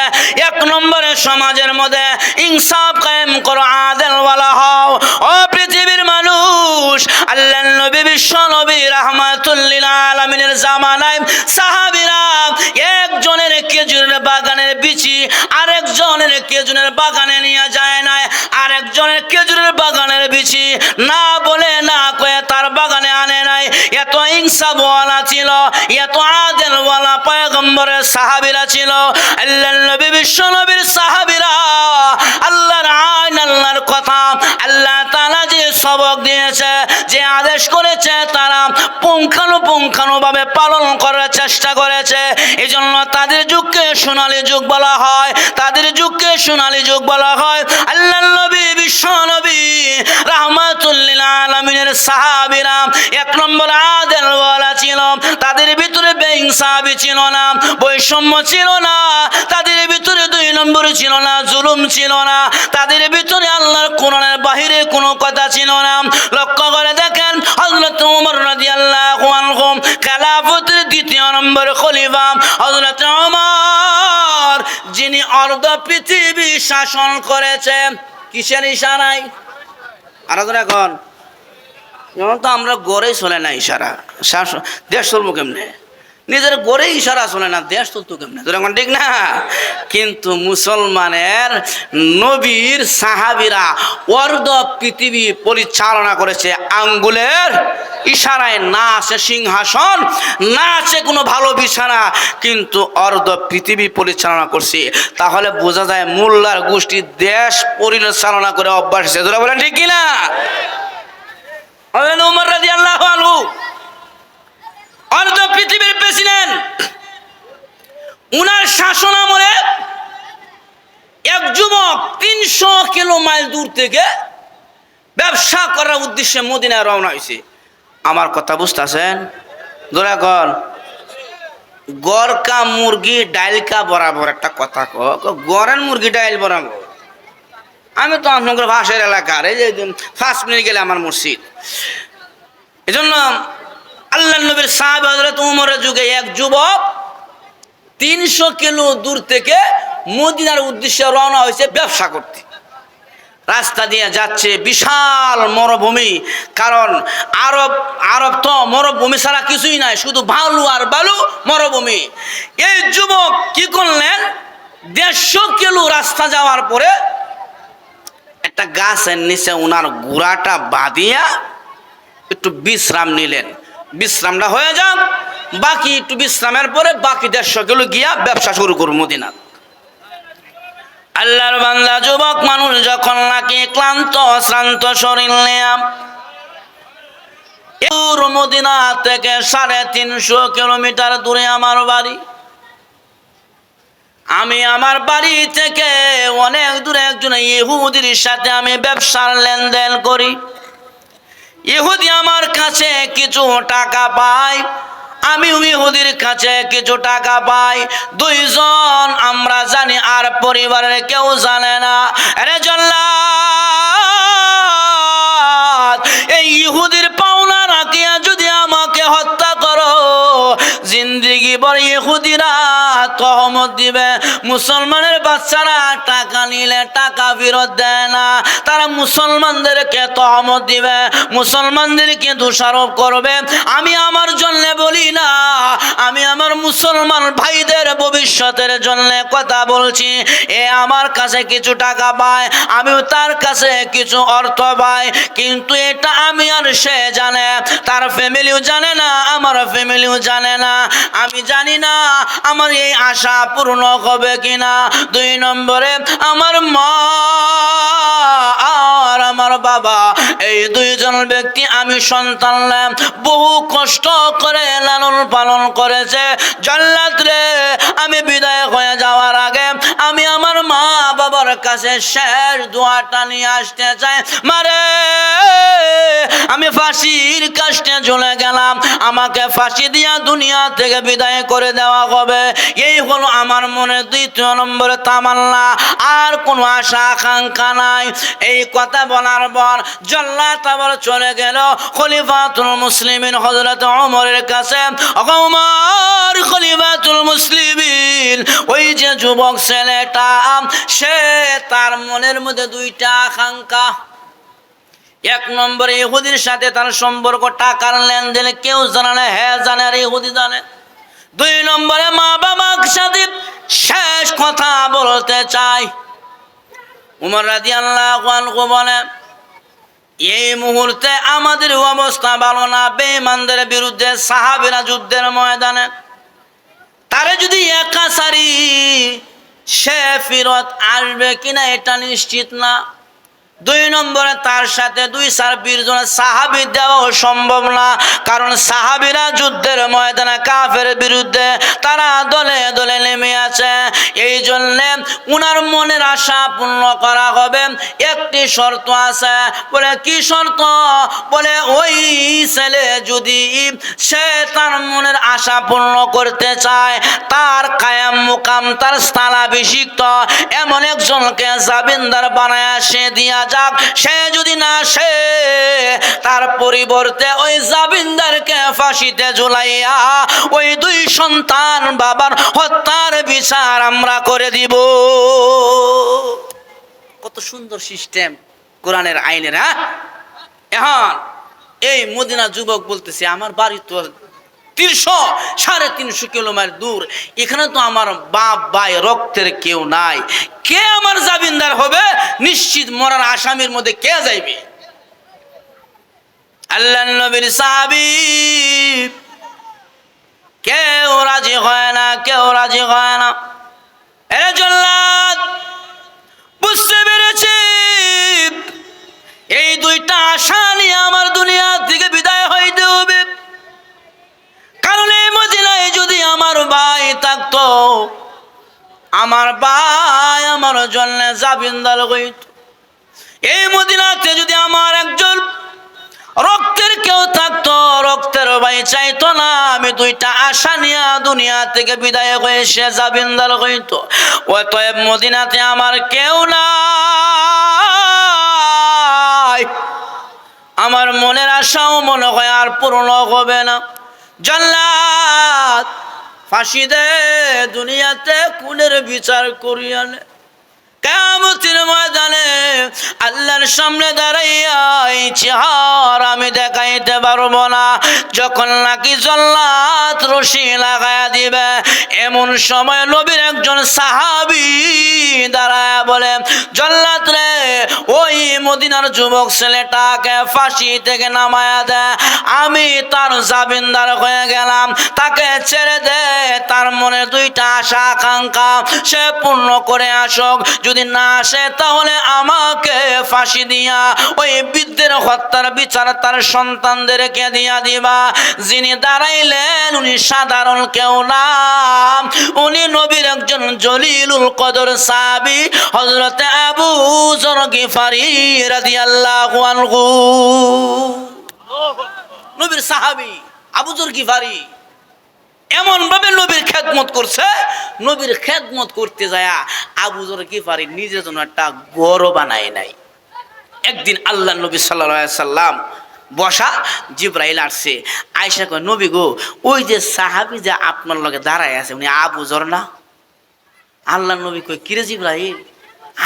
1 নম্বরে সমাজের মধ্যে ইনসাফ কায়েম করো, আদেলওয়ালা হও। ও পৃথিবীর মানুষ, আল্লাহর নবী বিশ্ব নবী রাহমাতুল লিল আলামিনের জামানায় সাহাবীরা একজনের খেজুরের বাগানের বিচি আরেকজনের খেজুরের বাগানে নিয়ে যায় না, আরেকজনের খেজুরের বাগানের বিচি না বলে না কয়ে তার বাগানে আনে নাই। এত ইনসাফওয়ালা ছিল, এত আদেলওয়ালা পয়গম্বরের সাহাবীরা ছিল। আল্লাহর নবী বিশ্ব নবীর সাহাবীরা আল্লাহর আইন, আল্লাহর কথা, আল্লাহ তাআলা যে সবক দিয়েছে, যে আদেশ করেছে, তারা পুঙ্খানুপুঙ্খানুভাবে পালন করার চেষ্টা করেছে। এই জন্য তাদের যুগকে সোনালী যুগ বলা হয়, তাদের যুগকে সোনালী যুগ বলা হয়। আল্লাহর নবী বিশ্ব নবী রাহমাতুল লিল আলামিনের সাহাবীরা 1 নম্বর আদেলওয়ালা ছিল। তাদের ভিতরে বেইনসাফি ছিল না, বৈষম্য ছিল না। তাদের ভিতরে 2 নম্বর ছিল না, জুলুম ছিল না। তাদের ভিতরে আল্লাহর কোরআনের বাহিরে কোনো কথা ছিল না। লক্ষ্য করে দেখেন, হযরত ওমর রাদিয়াল্লাহু আনহু খেলাফতের 2য় নম্বর খলিফা, হযরত ওমর, যিনি অর্ধ পৃথিবী শাসন করেছে। কিসের ইশারায়? আর এখন তো আমরা গড়েই চলে না ইশারা, শাসন দেশ চলবো কেমনে? নিজের গড়ে ইশারা চলে না, দেশ চলতো কেমনে? ঠিক না? কিন্তু মুসলমানের নবীর সাহাবীরা অর্ধ পৃথিবী পরিচালনা করেছে আঙ্গুলের ইশারায়। না আছে সিংহাসন, না আছে কোনো ভালো বিছানা, কিন্তু অর্ধ পৃথিবী পরিচালনা করছে। তাহলে বোঝা যায় মোল্লার গোষ্ঠী দেশ পরিচালনা করে অভ্যাস আছে। তোরা বলেন ঠিক কিনা? ওমর রাদিয়াল্লাহু আনহু অর্ধ পৃথিবীর প্রেসিডেন্ট। উনার শাসন আমলে এক যুবক 300 কিলো মাইল দূর থেকে ব্যবসা করার উদ্দেশ্যে মদিনায় রওনা হয়েছে। আমার কথা বুঝতেছেন? ধরা কর গড়কা মুরগি ডাইলকা বরাবর একটা কথা গড়ের মুরগি ডাইল বরাবর। আমি তো আপনাদের ভাষার এলাকার, এই যে 5 মিনিট গেলে আমার মসজিদ। এই জন্য আল্লাহ নবীর সাহাবী হযরত উমরের যুগে এক যুবক 300 কিলো দূর থেকে মদিনার উদ্দেশ্যে রওনা হয়েছে ব্যবসা করতে। রাস্তা দিয়ে যাচ্ছে বিশাল মরুভূমি, কারণ আরব তো মরুভূমি ছাড়া কিছুই নাই, শুধু বালু আর বালু মরুভূমি। এই যুবক কি করলেন, 150 কিলো রাস্তা যাওয়ার পরে একটা গাছের নিচে ওনার ঘোড়াটা বাঁধিয়া একটু বিশ্রাম নিলেন। বিশ্রামটা হয়ে যাক, বাকি একটু বিশ্রামের পরে বাকি 150 কিলো গিয়া ব্যবসা শুরু করব মদিনা। আল্লাহর বান্দা যুবক মানুষ যখন নাকি ক্লান্ত শ্রান্ত শরীর নিয়ে মদিনা থেকে 350 কিলোমিটার দূরে আমার বাড়ি। আমি আমার বাড়ি থেকে অনেক দূরে একজন ইহুদির সাথে আমি ব্যবসার লেনদেন করি। ইহুদি আমার কাছে কিছু টাকা পায়, আমি ইহুদির কাছে কিছু টাকা পাই। দুইজন আমরা জানি, আর পরিবারের কেউ জানে না। আরে জল্লাদ, এই ইহুদির পাওনা রাখিয়া যদি আমাকে হত্যা করো, জিন্দেগি ভর ইহুদিরা তহমত দিবে। মুসলমানের বাচ্চারা টাকা নিলে টাকা ফেরত দেয় না, তারা মুসলমানদেরকে তহমত দিবে, মুসলমানদেরকে দোষারোপ করবে। আমি আমার জন্য বলি না, আমি আমার মুসলমান ভাইদের ভবিষ্যতের জন্য কথা বলছি। এ আমার কাছে কিছু টাকা পায়, আমিও তার কাছে কিছু অর্থ পাই, কিন্তু এটা আমি আর সে জানে, তার ফ্যামিলিও জানে না, আমার ফ্যামিলিও জানে না। আমি জানি না আমার এই আশা পূর্ণ হবে কিনা। 2 নম্বরে আমার মা আর আমার বাবা, এই দুইজন ব্যক্তি আমি সন্তান বহু কষ্ট করে লালন পালন করেছে। জল্লাদ রে, আমি বিদায় হয়ে যাওয়ার আগে আমি আমার মা বাবার কাছে শেষ দোয়াটা নিয়ে আসতে চাই। মারে, আমি ফাঁসির কাষ্টে ঝুলে গেলাম, আমাকে ফাঁসি দিয়া দুনিয়া থেকে বিদায় করে দেওয়া হবে। এই হলো আমার মনে 2 নম্বরে তামান্না, আর কোনো আশা আকাঙ্ক্ষা নাই। এই কথা বলার পর জল্লাদ আবার চলে গেল খলিফাতুল মুসলিমিন হযরত ওমরের কাছে। ওমর খলিফাতুল মুসলিমিন, ওই যে যুবক ছেলেটা, সে তার মনের মধ্যে 2টা আকাঙ্ক্ষা। 1 নম্বরে ইহুদির সাথে তার সম্পর্ক, টাকার লেনদেন কেউ জানে না, হ্যাঁ জানে আর ইহুদি জানে। 2 নম্বরে মা বাবার সাথে শেষ কথা বলতে চাই। উমর রাদিয়াল্লাহু আনহু বলেন, এই মুহূর্তে আমাদের অবস্থা ভালো না। বেঈমানদের বিরুদ্ধে সাহাবীরা যুদ্ধের ময়দানে, তারে যদি একা সারি, সে ফিরত আসবে কিনা এটা নিশ্চিত না। 2 নম্বরে তার সাথে 2-4 জন সাহাবী দেওয়াও সম্ভব না, কারণ সাহাবীরা যুদ্ধের ময়দানে কাফের বিরুদ্ধে তারা দলে দলে নেমে আছে। এই জন্য উনার মনের আশা পূর্ণ করা হবে। একটি শর্ত আছে। বলে কি শর্ত? বলে ওই ছেলে যদি সে তার মনের আশা পূর্ণ করতে চায়, তার কায়াম মুকাম, তার স্থলাভিষিক্ত এমন একজনকে জামিনদার বানায় সে দিয়া যাক। সে যদি না আসে, তার পরিবর্তে ওই জামিনদারকে ফাঁসিতে ঝুলাইয়া ওই 2 সন্তান বাবার হত্যার বিচার আমরা করে দিব। কত সুন্দর সিস্টেম কোরআনের আইনের। এখন এই মদিনা যুবক বলতেছে, আমার বাড়ি তো 300-350 কিলোমিটার দূর, এখানে তো আমার বাপ ভাই রক্তের কেউ নাই, কে আমার জামিনদার হবে? নিশ্চিত মরার আসামির মধ্যে কে যাইবে? আল্লাহর নবীর সাহাবী কেউ রাজি হয় না, কেউ রাজি হয় না। এরে জল্লাদ, বুঝতে পেরেছি এই 2টা আশা নিয়ে আমার দুনিয়া থেকে বিদায় হইতে হবে। কারণ এই মদিনায় যদি আমার ভাই থাকতো, আমার ভাই আমার জন্য জামিনদার হইত। এই মদিনাতে যদি আমার একজন রক্তের কেউ থাকতো, রক্তের ভাই চাইতো না আমি দুইটা আশা নিয়ে দুনিয়া থেকে বিদায় হয়ে সে জাবিন্দার হইতো। অতএব মদিনাতে আমার কেউ নাই, আমার মনের আশাও মনে হয় আর পূর্ণ হবে না। জান্নাত ফাঁসি দে, দুনিয়াতে খুনের বিচার করিয়া নে। কিয়ামতের ময়দানে আল্লাহর সামনে দাঁড়াইয়া এই চেহারা আমি দেখাইতে পারবো না। যখন নাকি জান্নাত রশি লাগায়া দিবে, এমন সময় নবীর একজন সাহাবী দাঁড়ায়া বলে, জান্নাত রে, ওই মদিনার যুবক ছেলেটাকে ফাঁসি থেকে নামায়া দে, আমি তার জামিনদার হয়ে গেলাম, তাকে ছেড়ে দে, তার মনে দুইটা আশা আকাঙ্ক্ষা সে পূর্ণ করে আসুক, যদি না আসে তাহলে আমাকে ফাঁসি দিয়া ওই বৃদ্ধের হত্যার বিচার তার সন্তানদেরকে দিয়া দিবা। যিনি দাঁড়াইলেন উনি সাধারণ কেউ না, উনি নবীর একজন জলিলুল কদর সাহাবী হযরত আবু যর গিফারি রাদিয়াল্লাহু আনহু। নবীর সাহাবী আবু যর গিফারি এমন ভাবে নবীর খেদমত করছে, নবীর খেদমত করতে যায় আবু যর গিফারি নিজের জন্য একটা গড় বানায় নাই। একদিন আল্লাহ নবী সাল্লাল্লাহু আলাইহি সাল্লাম বসা, জিবরাইল আসছে, আয়েশা কয়, নবী গো, ওই যে সাহাবী যে আপনার লগে দাঁড়ায় আছে উনি আবু যর না? আল্লাহ নবী কয়, কিরে জিবরাইল,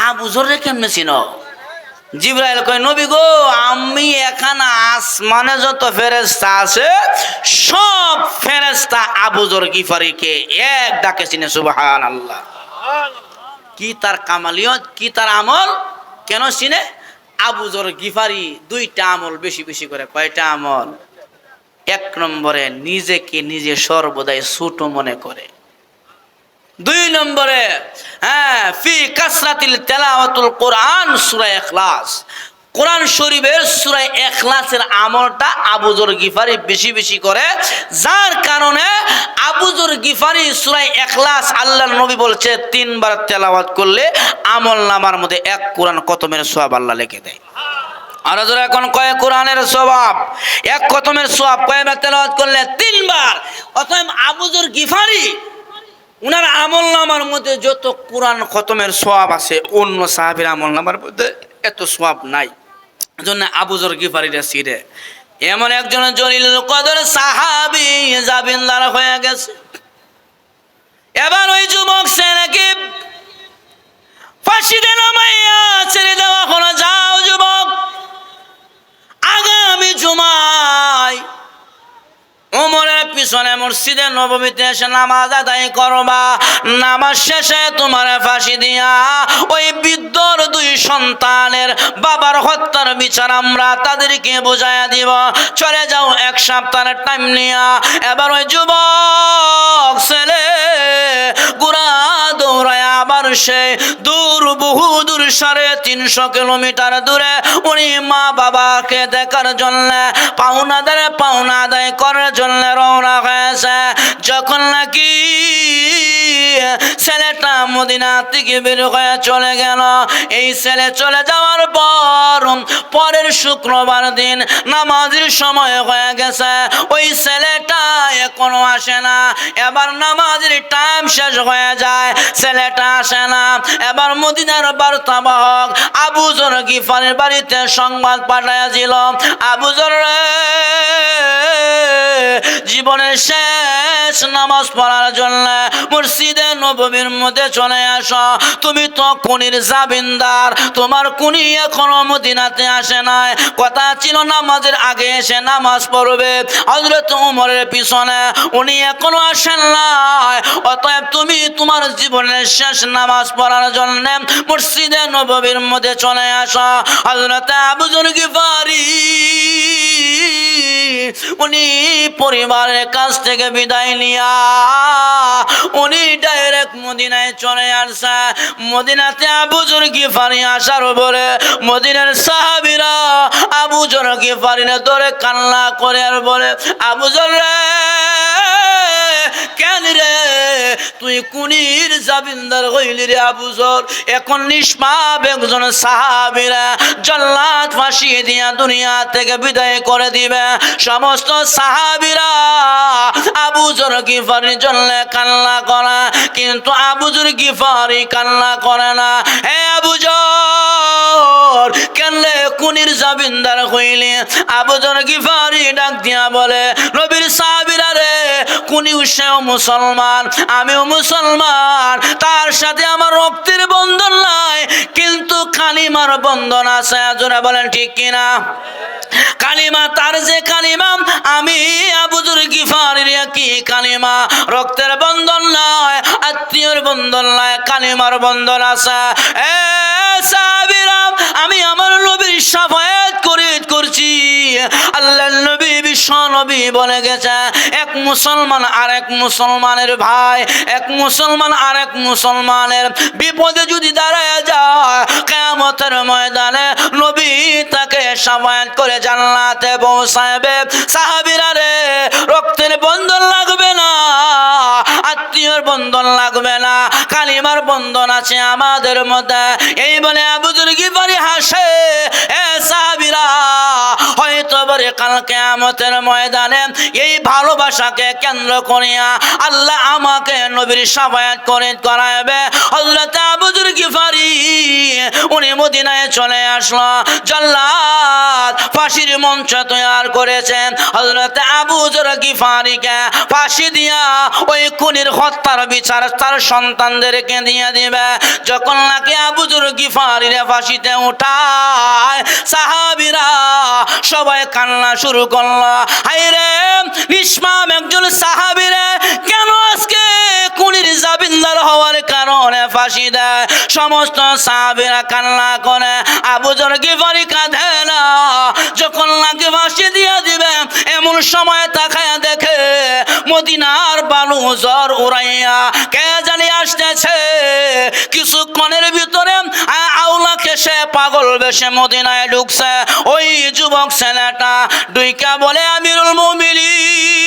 আবু যররে কেমনে চিনো? জিবরাইল কয়, নবী গো, আমি এখানে আসমানে যত ফেরেশতা আছে সব ফেরেশতা আবু যর গিফারিকে এক ডাকে চিনে। সুবহানাল্লাহ। কি তার কামালিয়ত, কি তার আমল, কেন চিনে? আবু যর গিফারি দুইটা আমল বেশি বেশি করে। কয়টা আমল? এক নম্বরে নিজেকে নিজে সর্বদাই ছোট মনে করে। দুই নম্বরে ফি কাসরাতিল তেলাওয়াতুল কোরআন সূরা ইখলাস, কোরআন শরীফের সূরা ইখলাসের আমলটা আবু যর গিফারি বেশি বেশি করে, যার কারণে আবু যর গিফারি সূরা ইখলাস আল্লাহর নবী বলছে 3 বার তেলাওয়াত করলে আমলনামার মধ্যে এক কোরআন খতমের সওয়াব আল্লাহ লিখে দেয়। আর যারা এখন কয় কোরআনের সওয়াব, এক খতমের সওয়াব কয়বার তেলাওয়াত করলে 3 বার। অতএব আবু যর গিফারি উনার আমলনামার মধ্যে যত কোরআন খতমের সওয়াব আছে অন্য সাহাবীর আমলনামার মধ্যে এত সওয়াব নাই। এজন্য আবু যর গিফারিরা সিরে এমন একজন জলিলুল কদর সাহাবী জামিনদার হয়ে গেছে। এবার ওই যুবক ছেলেকে ফাঁসিতে নামাইয়া ছেড়ে দেওয়া হলো। যাও যুবক, আগামী জুমায় ওমরের পিছনে মসজিদে নববীতে এসে নামাজ আদায় করবা। নামাজ শেষে তোমার ফাঁসি দিয়া ওই বৃদ্ধর 2 সন্তানের বাবার হত্যার বিচার আমরা তাদেরকে বুঝাইয়া দিব। চলে যাও 1 সপ্তাহের টাইম নিয়া। এবার ওই যুবক ছেলে গুড়া দৌড়ায় আবার সে দূর, বহু দূর, 350 কিলোমিটার দূরে উনি মা বাবাকে দেখার জন্য পাওনা আদায় করার জন্য রওনা হয়েছে। যখন নাকি ছেলেটা মদিনা থেকে বের হয়ে চলে গেল, এই ছেলে চলে যাওয়ার পর পরের শুক্রবার দিন নামাজের সময় হয়ে গেছে, ওই ছেলেটা এখনো আসে না। এবার নামাজের টাইম শেষ হয়ে যায়, ছেলেটা আসে না। এবার মদিনার বার্তাবাহক আবু যর গিফারির বাড়িতে সংবাদ পাঠাইয়াছিল, আবু যর জীবনের শেষ নামাজ পড়ার জন্য মসজিদে নববীর মধ্যে চলে আসো। তুমি তো খুনির জামিনদার, তোমার খুনি এখনো মদিনাতে আসে নাই। কথা ছিল নামাজের আগে এসে নামাজ পড়বে। হযরত ওমরের পিছনে উনি এখনো আসেন নাই। অতএব তুমি তোমার জীবনের শেষ নামাজ পড়ার জন্য মসজিদে নববীর মধ্যে চলে আসো। হযরত আবু যর গিফারি উনি পরিবারের কাছ থেকে বিদায় নিয়া উনি ডাইরেক্ট মদিনায় চলে আসছে। মদিনাতে আবু যর গিফারি আসার পরে মদিনার সাহাবীরা আবু যর গিফারিকে ধরে কান্না করে আর বলে, আবু যর রে, কেন রে, তুই কুনির জামিনদার হইলি রে আবু যর। এখন নিষ্পাপ একজন সাহাবীরা জল্লাদ ফাঁসি দিয়া দুনিয়া থেকে বিদায় করে দিবে। সমস্ত সাহাবীরা আবু যর গিফারির জন্য কান্না করে, কিন্তু আবু যর গিফারি কান্না করে না। হে আবু যর কেনলে কুনির জামিনদার হইলি? আবু যর গিফারি ডাক দিয়া বলে, নবীর সাহাবীরা রে, কুনিও সেও মুসলমান, আমিও মুসলমান, তার সাথে আমার রক্তের বন্ধন নাই, কিন্তু কালিমার বন্ধন আছে। জোরে বলেন ঠিক কিনা? কালিমা তার যে কালিমা, আমি আবু যর গিফারির কি কালিমা, রক্তের বন্ধন নয়, আত্মীয়র বন্ধন নয়, কালিমার বন্ধন আছে। এ সাহাবীরা, আমি আমার নবীর শাফায়াত করছি। আল্লাহর নবী বিশ্ব নবী বলে গেছে, এক মুসলমান আরেক মুসলমানের ভাই, এক মুসলমান আরেক মুসলমানের বিপদে যদি দাঁড়ায় যায় কিয়ামতের ময়দানে নবী তাকে শাফায়াত করে জান্নাতে পৌঁছাবে। সাহাবীরা রে, রক্তের বন্ধন লাগবে না, আত্মীয়র বন্ধন লাগবে না, কালিমার বন্ধন আছে আমাদের মধ্যে। এই বলে আবু যর গিফারি হাসে। এ সাহাবীরা, হয়তো বলে কাল কিয়ামতের ময়দানে এই ভালোবাসাকে কেন্দ্র করিয়া আল্লাহ আমাকে নবীর শাফায়াত করাবে। হযরত আবু যর গিফারি উনি মদিনায় চলে আসলো। জল্লাদ ফাঁসির মঞ্চ তৈরি করেছেন, হযরত আবু যর গিফারিকে ফাঁসি দিয়া ওই খুনির হত্যার বিচার তার সন্তানদেরকে দিয়ে দিবে। যখন নাকি আবু যর গিফারির ফাঁসিতে উঠায়, সাহাবীরা সবাই কান্না শুরু করলো। হায়রে নিষ্পাপ একজন সাহাবীরে কেন আজকে খুনির জামিনদার হওয়ার কারণে ফাঁসি দেয়? সমস্ত সাহাবীরা কান্না করে, আবু যর গিফারি কাঁদে না। যখন নাকি ফাঁসি দিয়ে দিবে, এমন সময় তাকায়া দেখে মদিনার বালু জ্বর উড়াইয়া কে জানি আসতেছে। কিছুক্ষণের ভিতরে আওলা খেসে পাগল বেশে মদিনায় ঢুকছে। ওই যুবক ছেলেটা ডুইকা বলে, আমিরুল মুমিনিন,